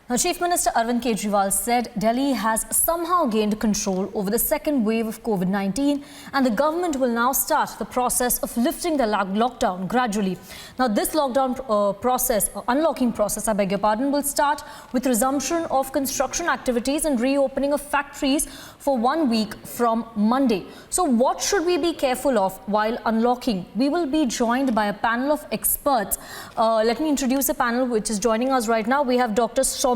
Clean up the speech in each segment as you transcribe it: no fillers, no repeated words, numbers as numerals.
Now, Chief Minister Arvind Kejriwal said Delhi has somehow gained control over the second wave of COVID-19 and the government will now start the process of lifting the lockdown gradually. Now, this lockdown unlocking process, I beg your pardon, will start with resumption of construction activities and reopening of factories for 1 week from Monday. So what should we be careful of while unlocking? We will be joined by a panel of experts. Let me introduce a panel which is joining us right now. We have Dr. Soyne,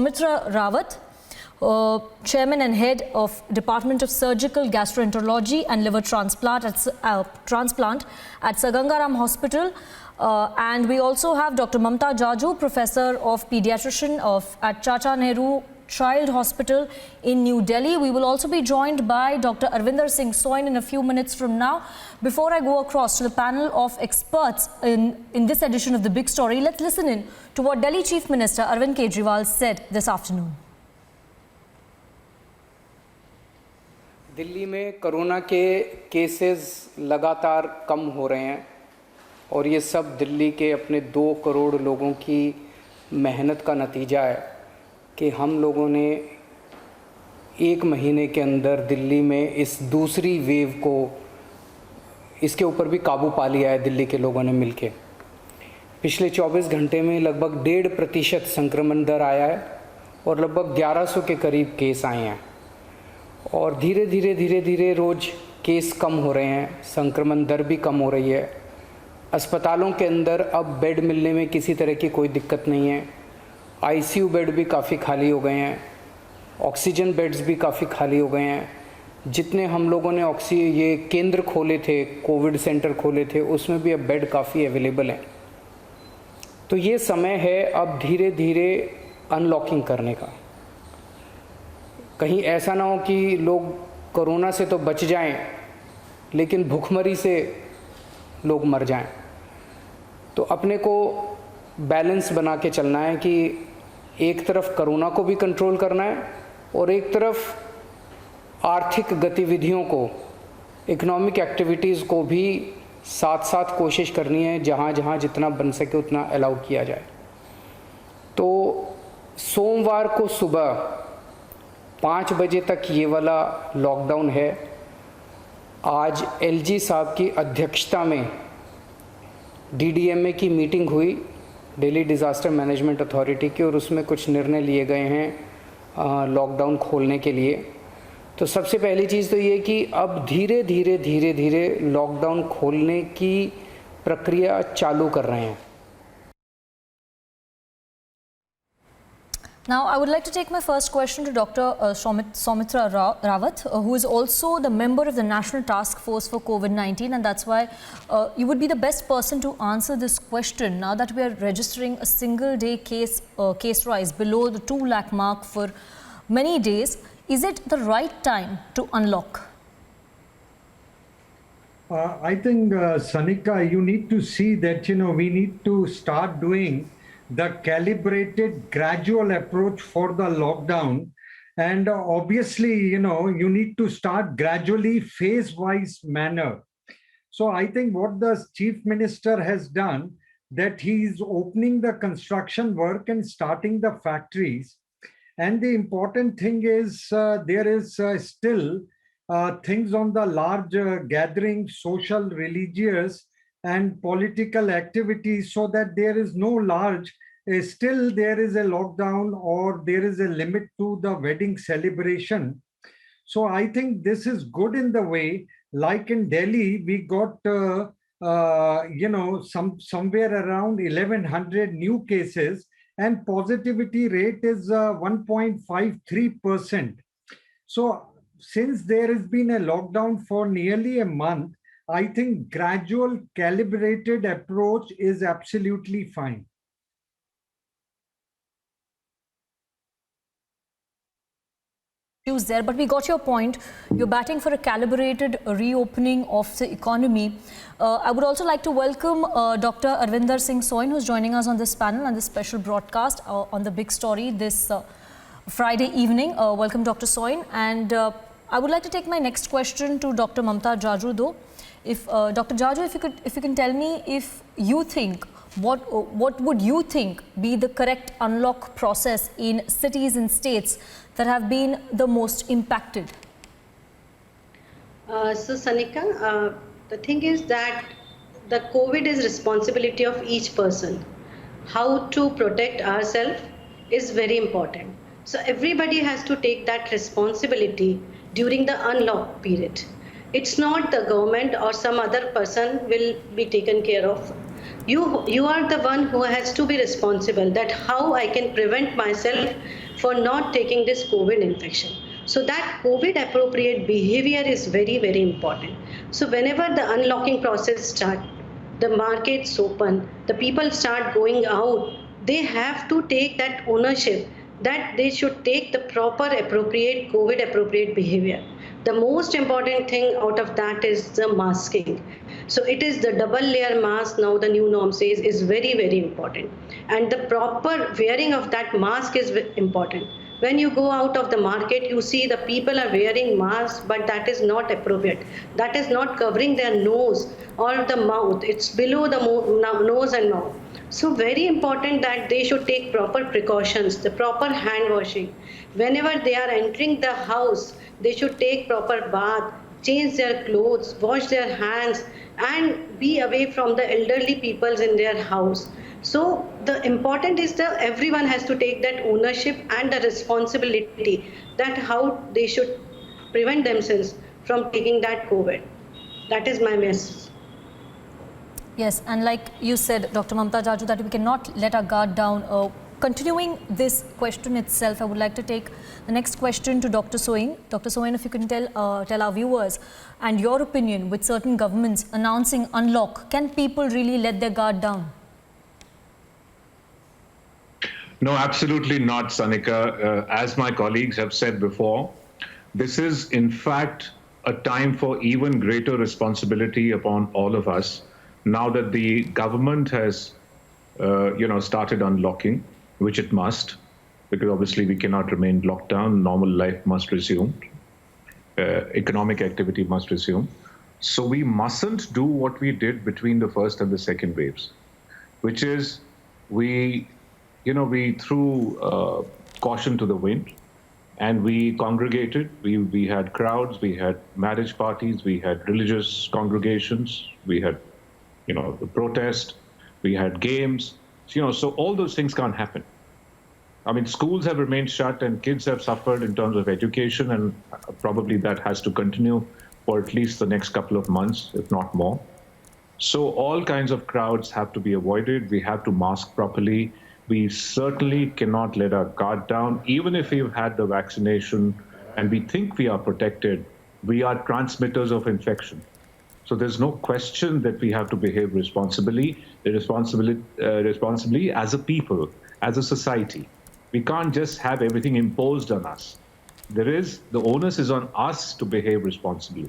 Chairman and Head of Department of Surgical Gastroenterology and Liver Transplant at Sagangaram Hospital. And we also have Dr. Mamta Jaju, Professor of Pediatrician at Chacha Nehru Child Hospital in New Delhi. We will also be joined by Dr. Arvinder Singh Soyne in a few minutes from now. Before I go across to the panel of experts in this edition of The Big Story, let's listen in to what Delhi Chief Minister Arvind Kejriwal said this afternoon. Delhi में corona के cases लगातार कम हो रहे हैं और ये सब दिल्ली के अपने 2 करोड़ लोगों की मेहनत का नतीजा है कि हम लोगों ने 1 महीने के अंदर दिल्ली में इस दूसरी वेव को इसके ऊपर भी काबू पा लिया है। दिल्ली के लोगों ने मिलके पिछले 24 घंटे में लगभग 1.5% संक्रमण दर आया है और लगभग 1100 के करीब केस आए हैं और धीरे धीरे रोज़ केस कम हो रहे हैं, संक्रमण दर भी कम हो रही है। अस्पतालों के अंदर अब बेड मिलने में किसी तरह की कोई दिक्कत नहीं है। आईसीयू बेड भी काफ़ी खाली हो गए हैं, ऑक्सीजन बेड्स भी काफ़ी खाली हो गए हैं। जितने हम लोगों ने ये केंद्र खोले थे, कोविड सेंटर खोले थे, उसमें भी अब बेड काफ़ी अवेलेबल हैं। तो ये समय है अब धीरे धीरे अनलॉकिंग करने का। कहीं ऐसा ना हो कि लोग कोरोना से तो बच जाएं लेकिन भूखमरी से लोग मर जाएं। तो अपने को बैलेंस बना के चलना है कि एक तरफ कोरोना को भी कंट्रोल करना है और एक तरफ आर्थिक गतिविधियों को, इकोनॉमिक एक्टिविटीज़ को भी साथ साथ कोशिश करनी है, जहाँ जहाँ जितना बन सके उतना अलाउ किया जाए। तो सोमवार को सुबह 5 बजे तक ये वाला लॉकडाउन है। आज एलजी साहब की अध्यक्षता में डीडीएमए की मीटिंग हुई, दिल्ली डिज़ास्टर मैनेजमेंट अथॉरिटी की, और उसमें कुछ निर्णय लिए गए हैं लॉकडाउन खोलने के लिए। तो सबसे पहली चीज़ तो ये कि अब धीरे धीरे लॉकडाउन खोलने की प्रक्रिया चालू कर रहे हैं। Now, I would like to take my first question to Dr. Soumitra Rawat, who is also the member of the National Task Force for COVID-19, and that's why you would be the best person to answer this question. Now that we are registering a single-day case rise below the 2 lakh mark for many days, is it the right time to unlock? I think, Sanika, you need to see that, we need to start doing the calibrated gradual approach for the lockdown, and obviously you need to start gradually phase-wise manner. So I think what the Chief Minister has done, that he is opening the construction work and starting the factories, and the important thing is there is still things on the large gathering, social, religious and political activities, so that there is no large, still there is a lockdown or there is a limit to the wedding celebration. So I think this is good in the way, like in Delhi, we got, somewhere around 1100 new cases and positivity rate is 1.53%. So since there has been a lockdown for nearly a month, I think gradual calibrated approach is absolutely fine. There, but we got your point. You're batting for a calibrated reopening of the economy. I would also like to welcome Dr. Arvinder Singh Soyne, who's joining us on this panel and this special broadcast on The Big Story this Friday evening. Welcome, Dr. Soyne. And I would like to take my next question to Dr. Mamta Jaju, though. If Dr. Jaju, if you can tell me if you think what would you think be the correct unlock process in cities and states that have been the most impacted? So Sanika, the thing is that the COVID is responsibility of each person. How to protect ourselves is very important. So everybody has to take that responsibility during the unlock period. It's not the government or some other person will be taken care of. You are the one who has to be responsible that how I can prevent myself for not taking this COVID infection. So that COVID appropriate behavior is very, very important. So whenever the unlocking process starts, the markets open, the people start going out, they have to take that ownership that they should take the proper appropriate COVID appropriate behavior. The most important thing out of that is the masking. So it is the double layer mask now the new norm says is very, very important. And the proper wearing of that mask is important. When you go out of the market, you see the people are wearing masks, but that is not appropriate. That is not covering their nose or the mouth. It's below the nose and mouth. So very important that they should take proper precautions, the proper hand washing. Whenever they are entering the house, they should take proper bath, change their clothes, wash their hands, and be away from the elderly peoples in their house. So the important is that everyone has to take that ownership and the responsibility that how they should prevent themselves from taking that COVID. That is my message. Yes, and like you said, Dr. Mamta Jaju, that we cannot let our guard down. Continuing this question itself, I would like to take the next question to Dr. Soyne. Dr. Soyne, if you can tell our viewers and your opinion with certain governments announcing unlock, can people really let their guard down? No, absolutely not, Sanika. As my colleagues have said before, this is in fact a time for even greater responsibility upon all of us. Now that the government has, started unlocking, which it must, because obviously we cannot remain locked down. Normal life must resume. Economic activity must resume. So we mustn't do what we did between the first and the second waves, which is we threw caution to the wind, and we congregated. We had crowds, we had marriage parties, we had religious congregations, we had, the protest, we had games. So all those things can't happen. I mean, schools have remained shut and kids have suffered in terms of education, and probably that has to continue for at least the next couple of months, if not more. So all kinds of crowds have to be avoided. We have to mask properly. We certainly cannot let our guard down. Even if we've had the vaccination and we think we are protected, we are transmitters of infection. So there's no question that we have to behave responsibly as a people, as a society. We can't just have everything imposed on us. The onus is on us to behave responsibly.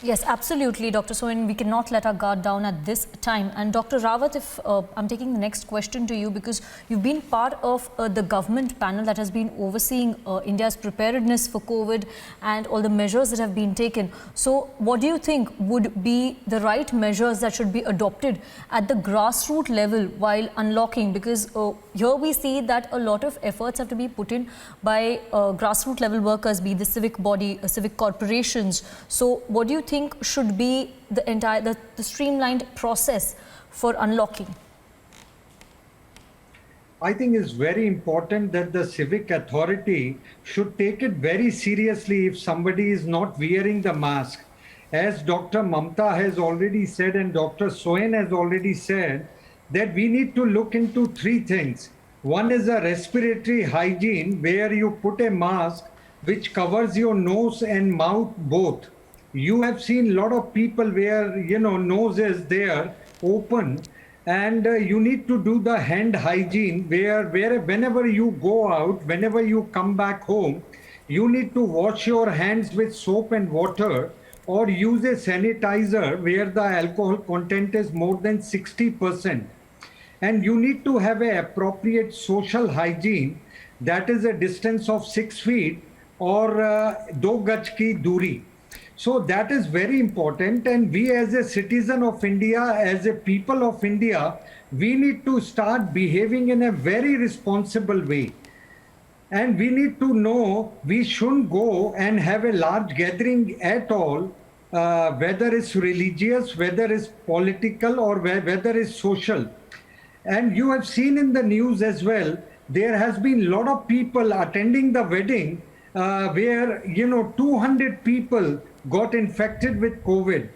Yes, absolutely, Dr. Soyne. We cannot let our guard down at this time. And Dr. Rawat, if I'm taking the next question to you, because you've been part of the government panel that has been overseeing India's preparedness for COVID and all the measures that have been taken. So what do you think would be the right measures that should be adopted at the grassroots level while unlocking? Because here we see that a lot of efforts have to be put in by grassroots level workers, be the civic body, civic corporations. So what do you think should be the streamlined process for unlocking? I think it's very important that the civic authority should take it very seriously if somebody is not wearing the mask. As Dr. Mamta has already said and Dr. Soyne has already said, that we need to look into three things. One is a respiratory hygiene, where you put a mask which covers your nose and mouth both. You have seen a lot of people where, nose is there open, and you need to do the hand hygiene where whenever you go out, whenever you come back home, you need to wash your hands with soap and water or use a sanitizer where the alcohol content is more than 60%. And you need to have an appropriate social hygiene, that is a distance of 6 feet or 2 gaj ki duri. So that is very important. And we as a citizen of India, as a people of India, we need to start behaving in a very responsible way. And we need to know we shouldn't go and have a large gathering at all, whether it's religious, whether it's political, or whether it's social. And you have seen in the news as well, there has been a lot of people attending the wedding where, 200 people got infected with COVID.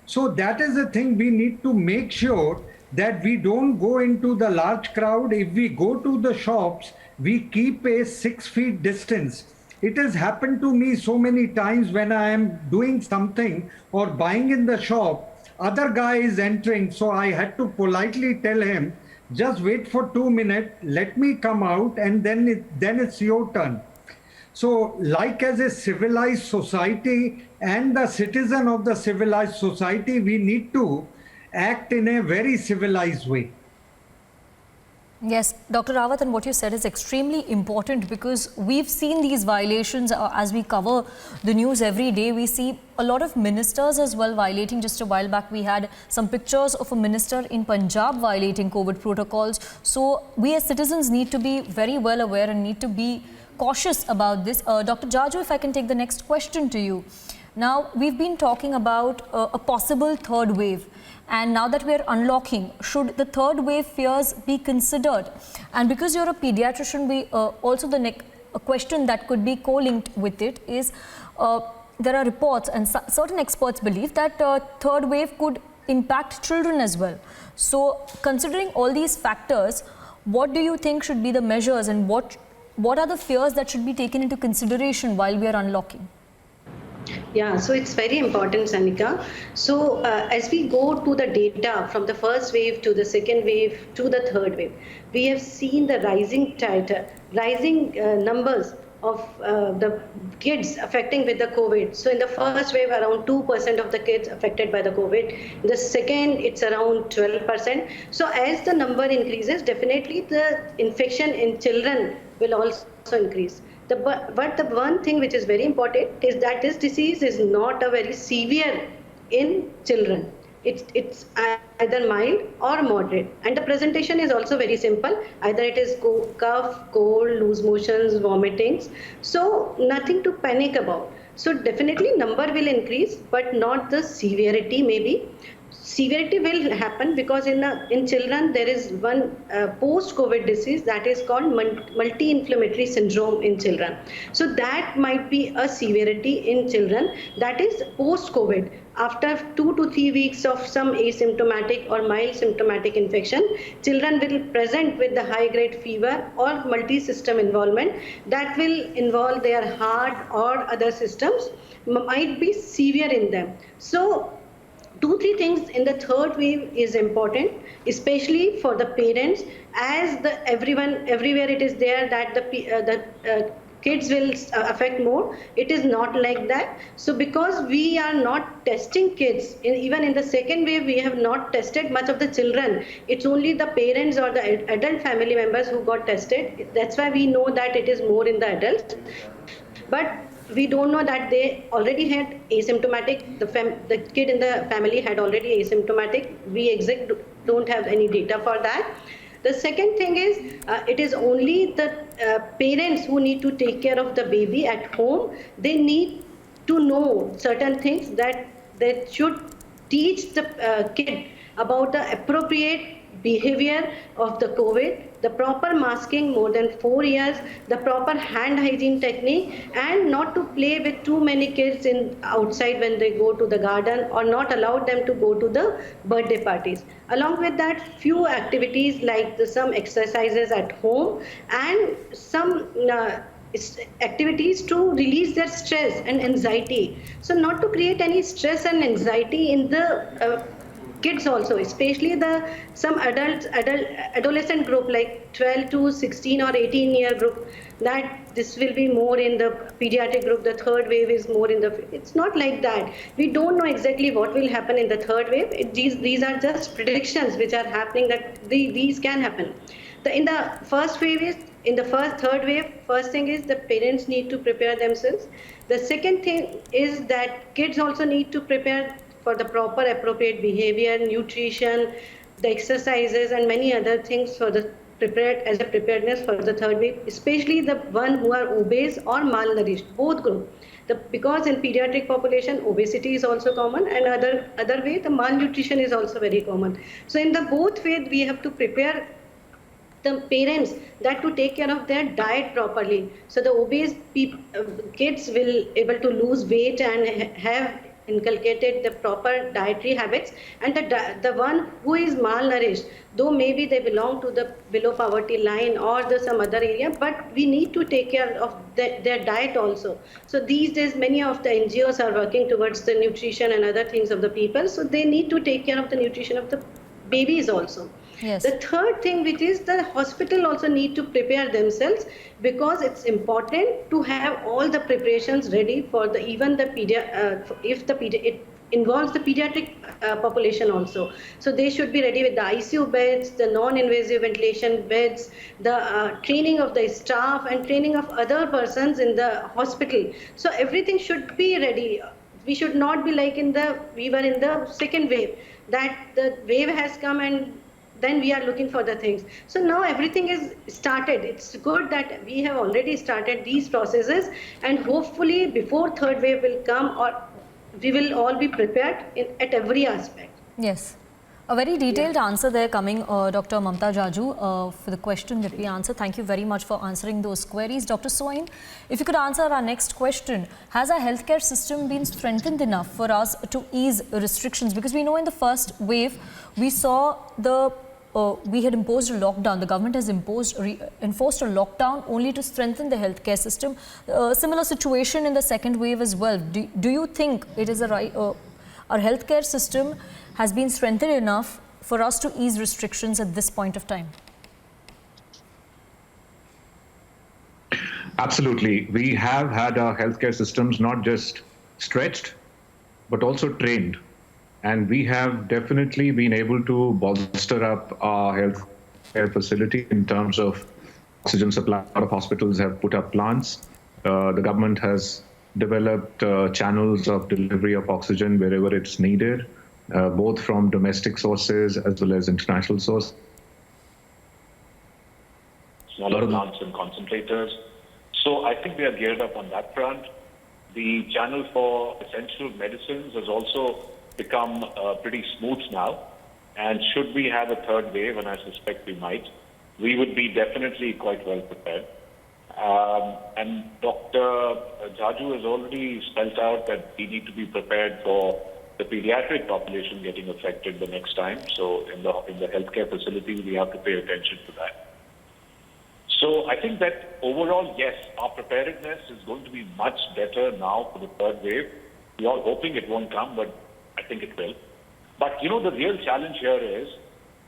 So that is the thing we need to make sure that we don't go into the large crowd. If we go to the shops, we keep a 6 feet distance. It has happened to me so many times when I am doing something or buying in the shop, other guy is entering. So I had to politely tell him, just wait for 2 minutes, let me come out, and then it's your turn. So like as a civilized society and the citizen of the civilized society, we need to act in a very civilized way. Yes, Dr. Rawat, and what you said is extremely important, because we've seen these violations as we cover the news every day. We see a lot of ministers as well violating. Just a while back, we had some pictures of a minister in Punjab violating COVID protocols. So we as citizens need to be very well aware and need to be cautious about this. Dr. Jaju, if I can take the next question to you. Now, we've been talking about a possible third wave. And now that we're unlocking, should the third wave fears be considered? And because you're a pediatrician, we also a question that could be co-linked with it is, there are reports and certain experts believe that third wave could impact children as well. So considering all these factors, what do you think should be the measures, and what are the fears that should be taken into consideration while we are unlocking? Yeah, so it's very important, Sanika. So as we go to the data from the first wave to the second wave to the third wave, we have seen the rising numbers of the kids affecting with the COVID. So in the first wave, around 2% of the kids affected by the COVID. In the second, it's around 12%. So as the number increases, definitely the infection in children will also increase. But the one thing which is very important is that this disease is not a very severe in children. It's either mild or moderate, and the presentation is also very simple. Either it is cough, cold, loose motions, vomitings. So nothing to panic about. So definitely number will increase, but not the severity maybe. Severity will happen because in children there is one post-COVID disease that is called multi-inflammatory syndrome in children. So that might be a severity in children, that is post-COVID. After 2 to 3 weeks of some asymptomatic or mild symptomatic infection, children will present with the high-grade fever or multi-system involvement that will involve their heart or other systems, might be severe in them. So 2-3 things in the third wave is important, especially for the parents, as everywhere it is there that the kids will affect more. It is not like that. So because we are not testing kids, even in the second wave, we have not tested much of the children. It's only the parents or the adult family members who got tested. That's why we know that it is more in the adults. But we don't know that they already had asymptomatic, the kid in the family had already asymptomatic. We don't have any data for that. The second thing is, it is only the parents who need to take care of the baby at home. They need to know certain things that they should teach the kid about the appropriate behavior of the COVID, the proper masking more than 4 years, the proper hand hygiene technique, and not to play with too many kids outside when they go to the garden, or not allow them to go to the birthday parties. Along with that, few activities like some exercises at home and some activities to release their stress and anxiety. So not to create any stress and anxiety in the kids also, especially some adolescent group like 12 to 16 or 18-year group, that this will be more in the pediatric group, the third wave is more in the, it's not like that. We don't know exactly what will happen in the third wave. These are just predictions which are happening that these can happen. In the first wave, in the third wave, first thing is the parents need to prepare themselves. The second thing is that kids also need to prepare for the proper appropriate behavior, nutrition, the exercises and many other things for the preparedness for the third wave, especially the one who are obese or malnourished, both group. Because in pediatric population, obesity is also common, and other way, the malnutrition is also very common. So in the both way, we have to prepare the parents that to take care of their diet properly. So the obese kids will able to lose weight and have inculcated the proper dietary habits, and the one who is malnourished, though maybe they belong to the below poverty line or the some other area, but we need to take care of their diet also. So these days many of the NGOs are working towards the nutrition and other things of the people, so they need to take care of the nutrition of the babies also. Yes. The third thing, which is the hospital also need to prepare themselves, because it's important to have all the preparations ready for the even the it involves the pediatric population also. So they should be ready with the ICU beds, the non-invasive ventilation beds, the training of the staff and training of other persons in the hospital. So everything should be ready. We should not be like we were in the second wave, that the wave has come and then we are looking for the things. So now everything is started. It's good that we have already started these processes, and hopefully before third wave will come, or we will all be prepared at every aspect. Yes. A very detailed answer there coming, Dr. Mamta Jaju, for the question that we answered. Thank you very much for answering those queries. Dr. Soyne, if you could answer our next question, has our healthcare system been strengthened enough for us to ease restrictions? Because we know in the first wave, we saw we had imposed a lockdown. The government has enforced a lockdown only to strengthen the healthcare system. Similar situation in the second wave as well. Do you think it is our healthcare system has been strengthened enough for us to ease restrictions at this point of time? Absolutely. We have had our healthcare systems not just stretched, but also trained. And we have definitely been able to bolster up our healthcare facility in terms of oxygen supply. A lot of hospitals have put up plants. The government has developed channels of delivery of oxygen wherever it's needed, both from domestic sources as well as international sources. Smaller plants and concentrators. So I think we are geared up on that front. The channel for essential medicines has also become pretty smooth now. And should we have a third wave, and I suspect we might, we would be definitely quite well prepared. And Dr. Jaju has already spelled out that we need to be prepared for the pediatric population getting affected the next time. So in the healthcare facilities, we have to pay attention to that. So I think that overall, yes, our preparedness is going to be much better now for the third wave. We're all hoping it won't come, but I think it will. But you know, the real challenge here is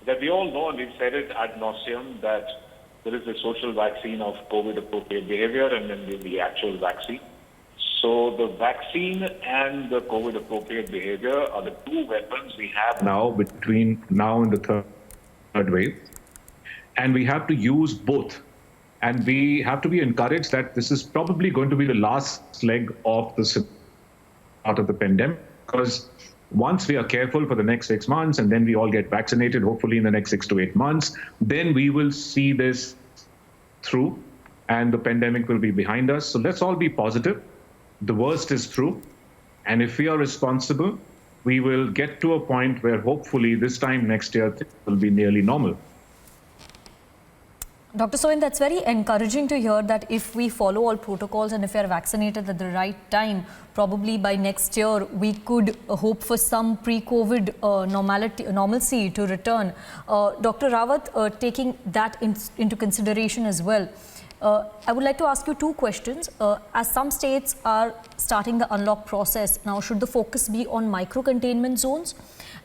that we all know, and we've said it ad nauseum, that there is the social vaccine of COVID-appropriate behavior and then the actual vaccine. So the vaccine and the COVID-appropriate behavior are the two weapons we have now between now and the third wave. And we have to use both. And we have to be encouraged that this is probably going to be the last leg of the start of the pandemic, because once we are careful for the next 6 months and then we all get vaccinated, hopefully in the next 6 to 8 months, then we will see this through and the pandemic will be behind us. So let's all be positive. The worst is through. And if we are responsible, we will get to a point where hopefully this time next year things will be nearly normal. Dr. Soyne, that's very encouraging to hear that if we follow all protocols and if we are vaccinated at the right time, probably by next year, we could hope for some pre-COVID normalcy to return. Dr. Rawat, taking that into consideration as well, I would like to ask you two questions. As some states are starting the unlock process, now should the focus be on micro-containment zones?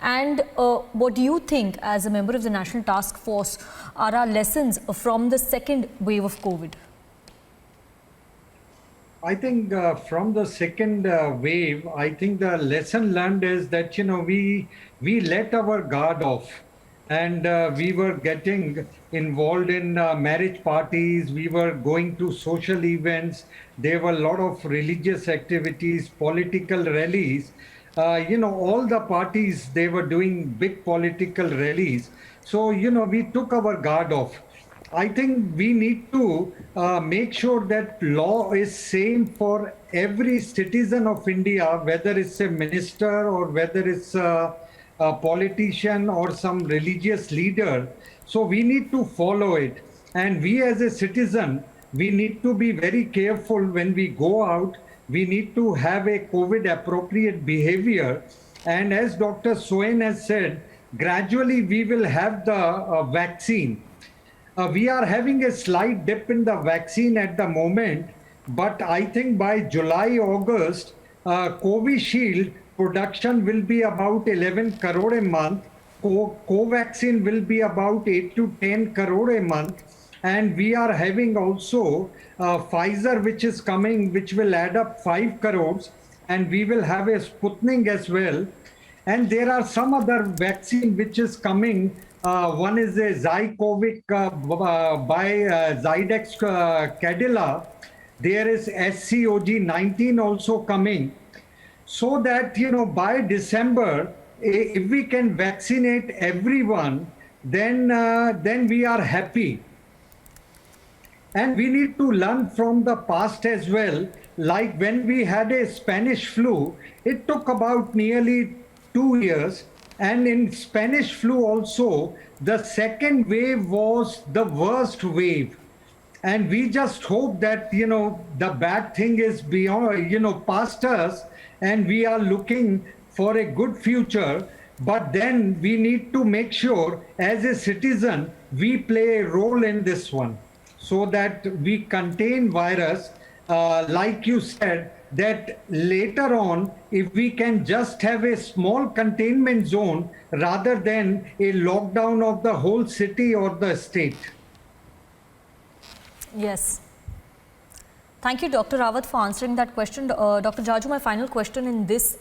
And what do you think, as a member of the National Task Force, are our lessons from the second wave of COVID? I think from the second wave, I think the lesson learned is that, we let our guard off. and we were getting involved in marriage parties, we were going to social events, there were a lot of religious activities, political rallies. All the parties, they were doing big political rallies. So, we took our guard off. I think we need to make sure that law is same for every citizen of India, whether it's a minister or whether it's a politician or some religious leader. So we need to follow it. And we as a citizen, we need to be very careful when we go out. We need to have a COVID appropriate behavior. And as Dr. Soyne has said, gradually we will have the vaccine. We are having a slight dip in the vaccine at the moment, but I think by July, August, Covishield production will be about 11 crore a month. Covaxin will be about 8 to 10 crore a month. And we are having also Pfizer, which is coming, which will add up 5 crores. And we will have a Sputnik as well. And there are some other vaccine which is coming. One is a Zycovic by Zydex Cadila. There is SCOG-19 also coming. So that, by December, if we can vaccinate everyone, then we are happy. And we need to learn from the past as well. Like when we had a Spanish flu, it took about nearly 2 years. And in Spanish flu also, the second wave was the worst wave. And we just hope that, the bad thing is beyond, past us, and we are looking for a good future. But then we need to make sure as a citizen, we play a role in this one so that we contain virus, like you said, that later on, if we can just have a small containment zone rather than a lockdown of the whole city or the state. Yes. Thank you, Dr. Rawat, for answering that question. Dr. Jaju, my final question in this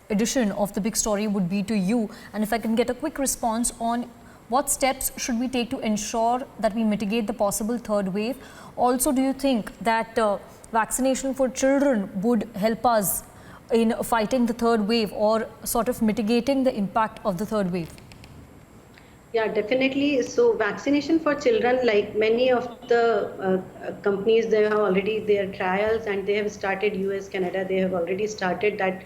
edition of The Big Story would be to you. And if I can get a quick response on what steps should we take to ensure that we mitigate the possible third wave? Also, do you think that vaccination for children would help us in fighting the third wave or sort of mitigating the impact of the third wave? Yeah, definitely. So vaccination for children, like many of the companies, they have already their trials and they have started, US, Canada, they have already started that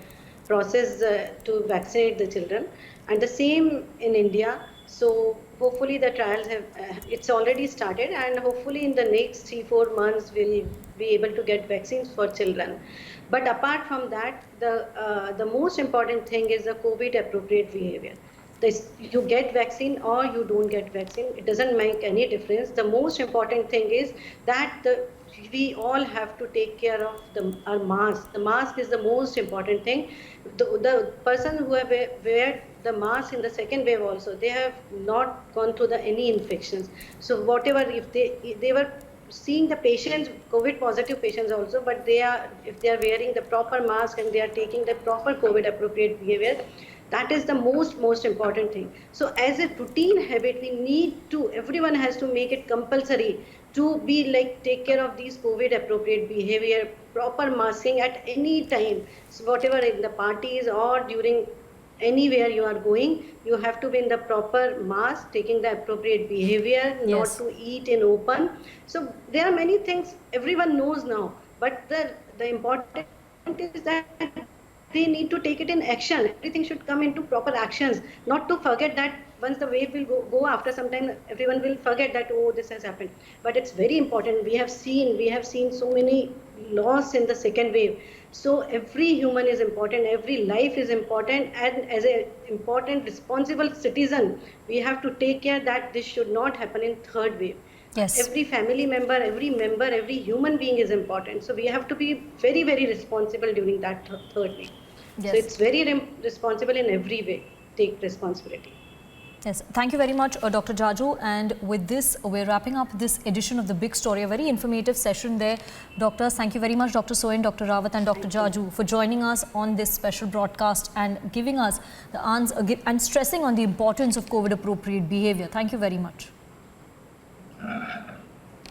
process to vaccinate the children. And the same in India. So hopefully the trials have, it's already started, and hopefully in the next 3-4 months we'll be able to get vaccines for children. But apart from that, the most important thing is the COVID appropriate behavior. You get vaccine or you don't get vaccine, it doesn't make any difference. The most important thing is that we all have to take care of our mask. The mask is the most important thing. The person who have wear the mask in the second wave also, they have not gone through any infections. So whatever, if they were seeing the patients, COVID positive patients also, but if they are wearing the proper mask and they are taking the proper COVID appropriate behavior, that is the most important thing. So as a routine habit, we need to, everyone has to make it compulsory to be like, take care of these COVID appropriate behavior, proper masking at any time. So whatever in the parties or during anywhere you are going, you have to be in the proper mask, taking the appropriate behavior, Yes. not to eat in open. So there are many things everyone knows now, but the important is that they need to take it in action. Everything should come into proper actions, not to forget that once the wave will go after some time, everyone will forget that, oh, this has happened. But it's very important. We have seen so many loss in the second wave. So every human is important, every life is important, and as an important responsible citizen, we have to take care that this should not happen in third wave. Yes. Every family member, every human being is important. So we have to be very, very responsible during that third wave. Yes. So it's very responsible in every way. Take responsibility. Yes, thank you very much, Dr. Jaju. And with this, we're wrapping up this edition of The Big Story. A very informative session there. Doctors, thank you very much, Dr. Soyne, Dr. Rawat and Dr. Jaju for joining us on this special broadcast and giving us the answer and stressing on the importance of COVID-appropriate behavior. Thank you very much.